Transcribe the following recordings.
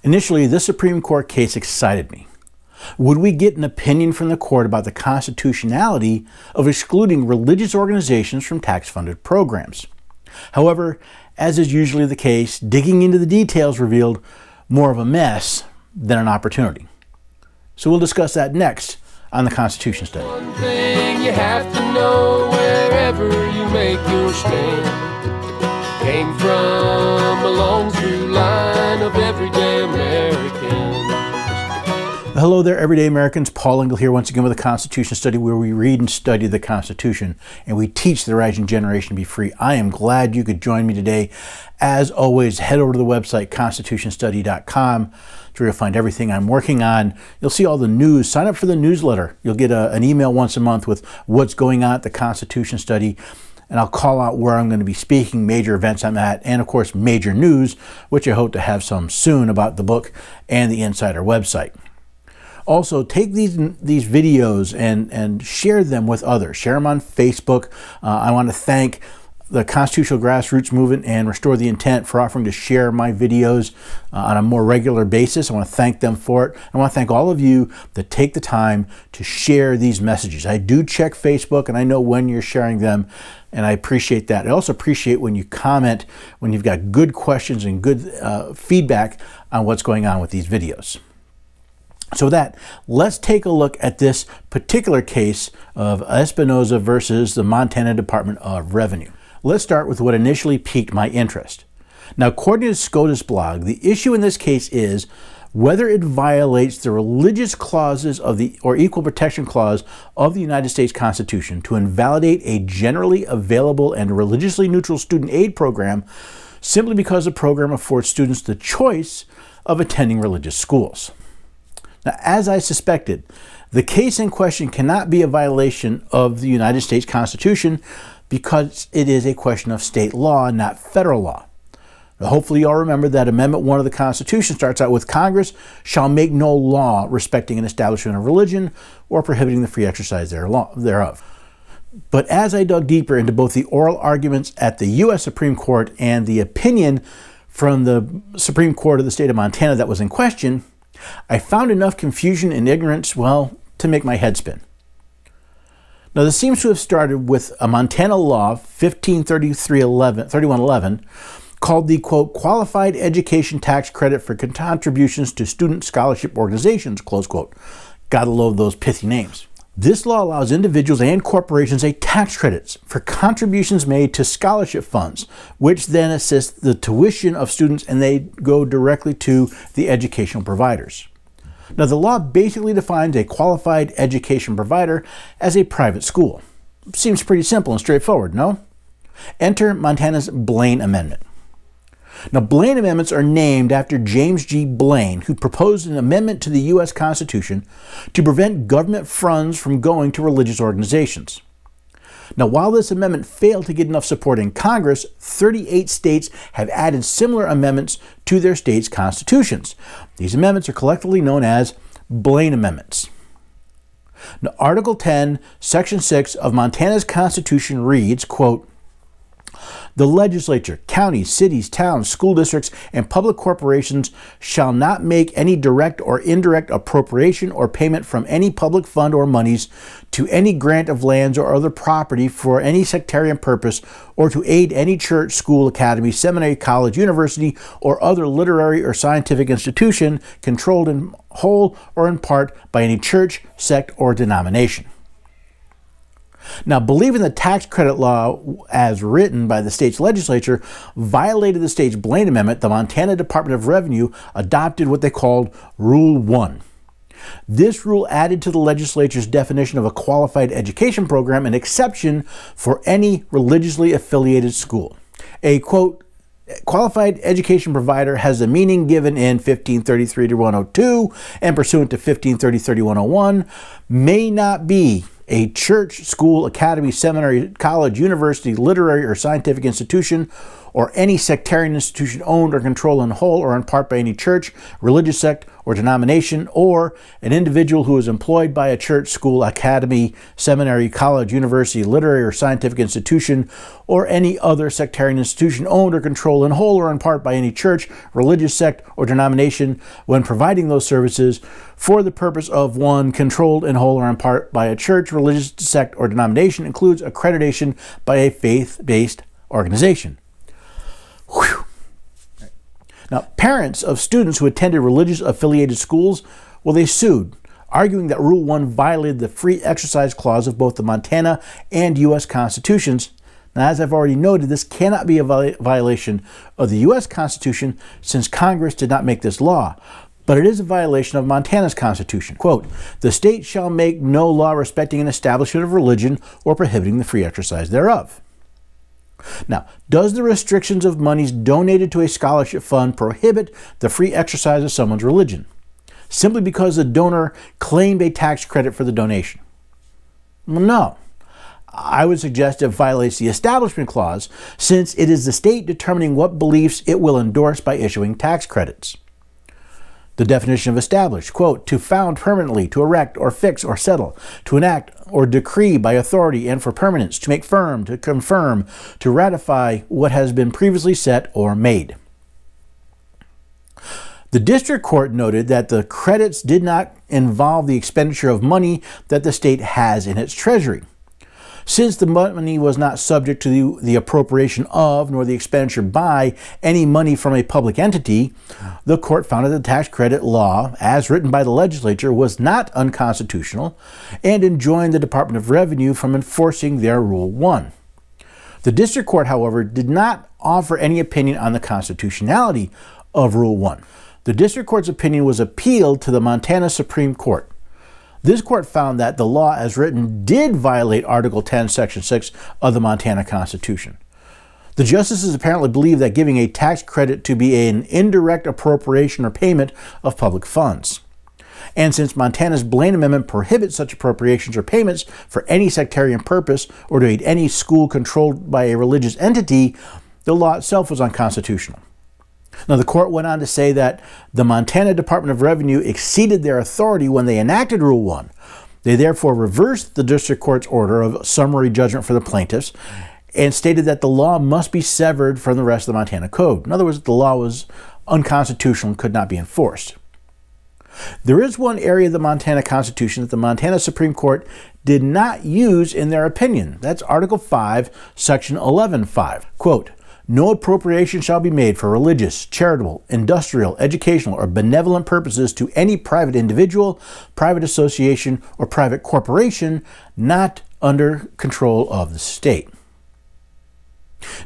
Initially, this Supreme Court case excited me. Would we get an opinion from the court about the constitutionality of excluding religious organizations from tax-funded programs? However, as is usually the case, digging into the details revealed more of a mess than an opportunity. So we'll discuss that next on the Constitution Study. One thing you have to know wherever you make your stand came from a long through line of everyday Americans. Hello there, everyday Americans. Paul Engel here once again with the Constitution Study, where we read and study the Constitution and we teach the rising generation to be free. I am glad you could join me today. As always, head over to the website constitutionstudy.com. where you'll find everything I'm working on. You'll see all the news. Sign up for the newsletter. You'll get an email once a month with what's going on at the Constitution Study. And I'll call out where I'm going to be speaking, major events I'm at, and of course major news, which I hope to have some soon about the book and the Insider website. Also, take these videos and share them with others. Share them on Facebook. I want to thank the Constitutional Grassroots Movement and Restore the Intent for offering to share my videos on a more regular basis. I want to thank them for it. I want to thank all of you that take the time to share these messages. I do check Facebook, and I know when you're sharing them, and I appreciate that. I also appreciate when you comment, when you've got good questions and good feedback on what's going on with these videos. So with that, let's take a look at this particular case of Espinoza versus the Montana Department of Revenue. Let's start with what initially piqued my interest. Now, according to SCOTUS blog, the issue in this case is whether it violates the religious clauses of the or equal protection clause of the United States Constitution to invalidate a generally available and religiously neutral student aid program simply because the program affords students the choice of attending religious schools. Now, as I suspected, the case in question cannot be a violation of the United States Constitution because it is a question of state law, not federal law. Now, hopefully you all remember that Amendment 1 of the Constitution starts out with Congress shall make no law respecting an establishment of religion or prohibiting the free exercise thereof. But as I dug deeper into both the oral arguments at the U.S. Supreme Court and the opinion from the Supreme Court of the state of Montana that was in question, I found enough confusion and ignorance, well, to make my head spin. Now, this seems to have started with a Montana law, 153111, called the, quote, Qualified Education Tax Credit for Contributions to Student Scholarship Organizations, close quote. Gotta love those pithy names. This law allows individuals and corporations a tax credit for contributions made to scholarship funds, which then assist the tuition of students, and they go directly to the educational providers. Now, the law basically defines a qualified education provider as a private school. Seems pretty simple and straightforward, no? Enter Montana's Blaine Amendment. Now, Blaine Amendments are named after James G. Blaine, who proposed an amendment to the U.S. Constitution to prevent government funds from going to religious organizations. Now, while this amendment failed to get enough support in Congress, 38 states have added similar amendments to their states' constitutions. These amendments are collectively known as Blaine Amendments. Now, Article 10, Section 6 of Montana's Constitution reads, quote, the legislature, counties, cities, towns, school districts, and public corporations shall not make any direct or indirect appropriation or payment from any public fund or monies to any grant of lands or other property for any sectarian purpose, or to aid any church, school, academy, seminary, college, university, or other literary or scientific institution controlled in whole or in part by any church, sect, or denomination. Now, believing the tax credit law as written by the state's legislature violated the state's Blaine Amendment, the Montana Department of Revenue adopted what they called Rule 1. This rule added to the legislature's definition of a qualified education program an exception for any religiously affiliated school. A, quote, qualified education provider has the meaning given in 1533-102 and pursuant to 1530-3101 may not be a church, school, academy, seminary, college, university, literary, or scientific institution, or any sectarian institution owned or controlled in whole or in part by any church, religious sect, or denomination, or an individual who is employed by a church, school, academy, seminary, college, university, literary, or scientific institution, or any other sectarian institution owned or controlled in whole or in part by any church, religious sect, or denomination when providing those services for the purpose of one, controlled in whole or in part by a church, religious sect, or denomination includes accreditation by a faith-based organization. Whew. Now, parents of students who attended religious-affiliated schools, well, they sued, arguing that Rule 1 violated the free exercise clause of both the Montana and U.S. constitutions. Now, as I've already noted, this cannot be a violation of the U.S. Constitution since Congress did not make this law, but it is a violation of Montana's Constitution. Quote, "The state shall make no law respecting an establishment of religion or prohibiting the free exercise thereof." Now, does the restrictions of monies donated to a scholarship fund prohibit the free exercise of someone's religion, simply because the donor claimed a tax credit for the donation? Well, no. I would suggest it violates the Establishment Clause, since it is the state determining what beliefs it will endorse by issuing tax credits. The definition of established, quote, "to found permanently, to erect or fix or settle, to enact or decree by authority and for permanence, to make firm, to confirm, to ratify what has been previously set or made." The district court noted that the credits did not involve the expenditure of money that the state has in its treasury. Since the money was not subject to the appropriation of, nor the expenditure by, any money from a public entity, the court found that the tax credit law, as written by the legislature, was not unconstitutional and enjoined the Department of Revenue from enforcing their Rule 1. The district court, however, did not offer any opinion on the constitutionality of Rule 1. The district court's opinion was appealed to the Montana Supreme Court. This court found that the law as written did violate Article 10, Section 6 of the Montana Constitution. The justices apparently believe that giving a tax credit to be an indirect appropriation or payment of public funds. And since Montana's Blaine Amendment prohibits such appropriations or payments for any sectarian purpose or to aid any school controlled by a religious entity, the law itself was unconstitutional. Now, the court went on to say that the Montana Department of Revenue exceeded their authority when they enacted Rule 1. They therefore reversed the district court's order of summary judgment for the plaintiffs and stated that the law must be severed from the rest of the Montana Code. In other words, the law was unconstitutional and could not be enforced. There is one area of the Montana Constitution that the Montana Supreme Court did not use in their opinion. That's Article 5, Section 11.5. Quote, "No appropriation shall be made for religious, charitable, industrial, educational, or benevolent purposes to any private individual, private association, or private corporation not under control of the state."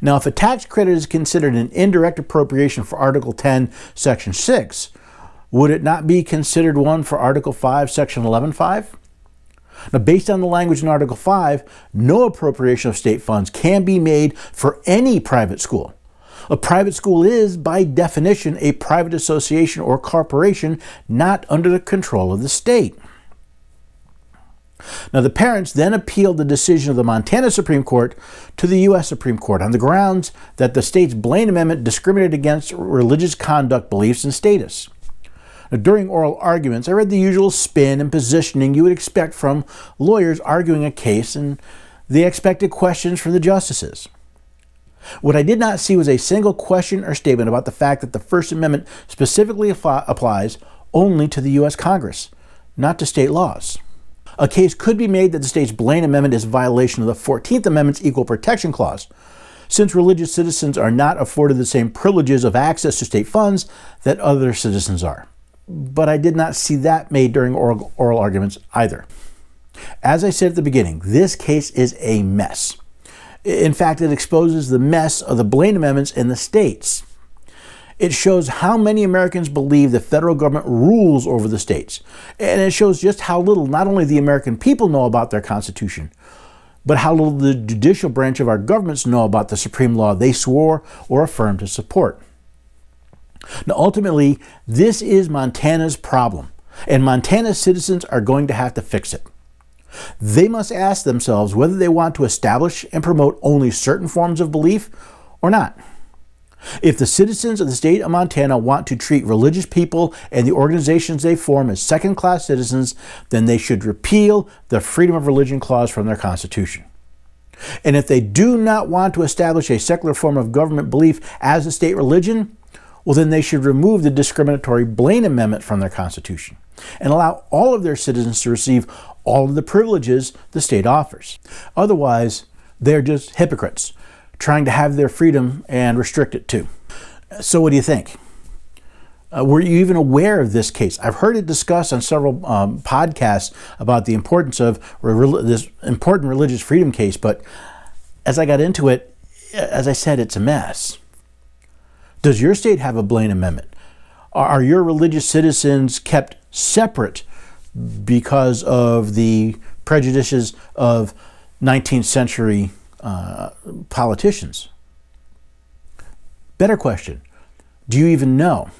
Now, if a tax credit is considered an indirect appropriation for Article 10, Section 6, would it not be considered one for Article 5, Section 11.5? Now, based on the language in Article 5, no appropriation of state funds can be made for any private school. A private school is, by definition, a private association or corporation not under the control of the state. Now, the parents then appealed the decision of the Montana Supreme Court to the U.S. Supreme Court on the grounds that the state's Blaine Amendment discriminated against religious conduct, beliefs, and status. Now, during oral arguments, I read the usual spin and positioning you would expect from lawyers arguing a case and the expected questions from the justices. What I did not see was a single question or statement about the fact that the First Amendment specifically applies only to the U.S. Congress, not to state laws. A case could be made that the state's Blaine Amendment is a violation of the 14th Amendment's Equal Protection Clause, since religious citizens are not afforded the same privileges of access to state funds that other citizens are. But I did not see that made during oral arguments either. As I said at the beginning, this case is a mess. In fact, it exposes the mess of the Blaine Amendments in the states. It shows how many Americans believe the federal government rules over the states. And it shows just how little not only the American people know about their Constitution, but how little the judicial branch of our governments know about the supreme law they swore or affirmed to support. Now, ultimately, this is Montana's problem, and Montana's citizens are going to have to fix it. They must ask themselves whether they want to establish and promote only certain forms of belief or not. If the citizens of the state of Montana want to treat religious people and the organizations they form as second-class citizens, then they should repeal the Freedom of Religion Clause from their Constitution. And if they do not want to establish a secular form of government belief as a state religion, well, then they should remove the discriminatory Blaine Amendment from their Constitution and allow all of their citizens to receive all of the privileges the state offers. Otherwise, they're just hypocrites, trying to have their freedom and restrict it too. So what do you think? Were you even aware of this case? I've heard it discussed on several podcasts about the importance of this important religious freedom case, but as I got into it, as I said, it's a mess. Does your state have a Blaine Amendment? Are your religious citizens kept separate because of the prejudices of 19th century politicians? Better question, do you even know?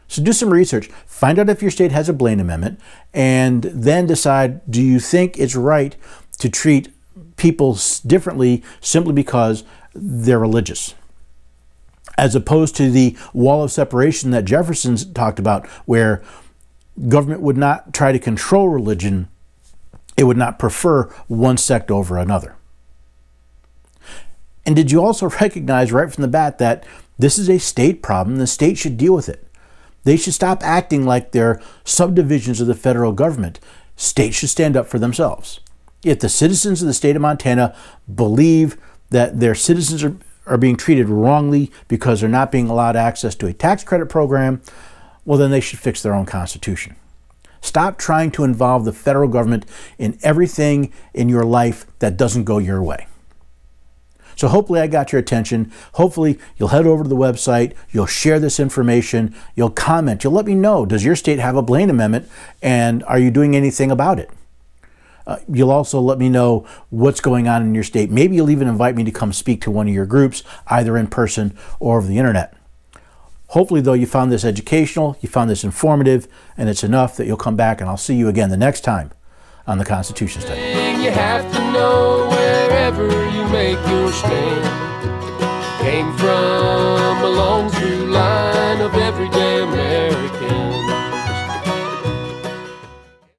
So do some research, find out if your state has a Blaine Amendment, and then decide, do you think it's right to treat people differently simply because they're religious? As opposed to the wall of separation that Jefferson talked about, where government would not try to control religion, it would not prefer one sect over another. And did you also recognize right from the bat that this is a state problem? The state should deal with it. They should stop acting like they're subdivisions of the federal government. States should stand up for themselves. If the citizens of the state of Montana believe that their citizens are being treated wrongly because they're not being allowed access to a tax credit program, well, then they should fix their own constitution. Stop trying to involve the federal government in everything in your life that doesn't go your way. So hopefully I got your attention. Hopefully you'll head over to the website, you'll share this information, you'll comment, you'll let me know, does your state have a Blaine Amendment, and are you doing anything about it? You'll also let me know what's going on in your state. Maybe you'll even invite me to come speak to one of your groups, either in person or over the internet. Hopefully, though, you found this educational, you found this informative, and it's enough that you'll come back, and I'll see you again the next time on the Constitution Study. You have to know wherever you make your stand came from